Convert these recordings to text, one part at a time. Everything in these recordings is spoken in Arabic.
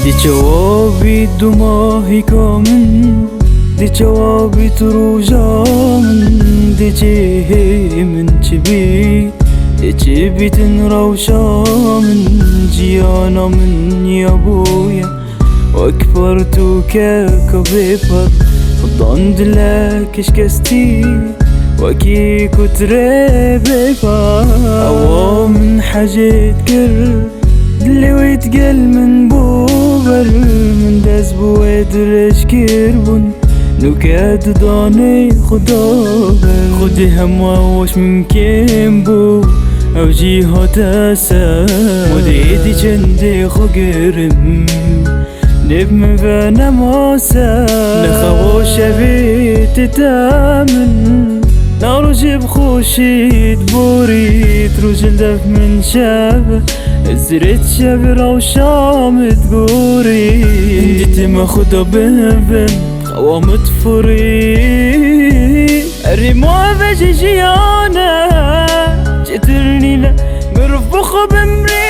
دي جوابي دماهي كامن دي جوابي تروجان دي جيه من جبيت دي جبيت روشا من جيانا من يابويا واكبرتو كبيبر ضند لك اشكستي وكي كتري بيبر أوا من حاجة تقر دلي ويتقل من بوبر من داز بويدرش كيربون نكاد داني خدابر خدي هموا وش من كيمبو أو جيها تاسا وديدي جندي خقرم نبم فانا موسى نخوش بيت تامن نرجب خوشي تبوري تروجل دف من شابه زرت شابر او شام تقوري انديتي ما خدا بنفن خوامت فوري الرموع فجي جيانا جترني لا مرفوخ بمري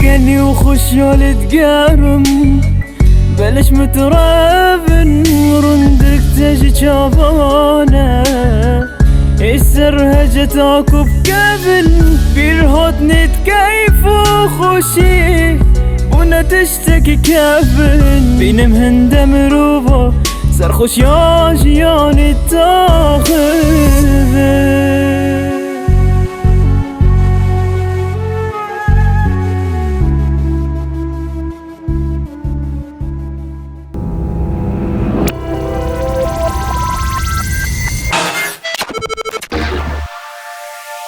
كاني وخش تقارم بلش مترافن ورندك تجي شافانا السر هجت عقب كابل بيرهوت نتكيف وخشي بنا تشتكي كابل بينم هندم روبا صار خش يا جياني تاخذ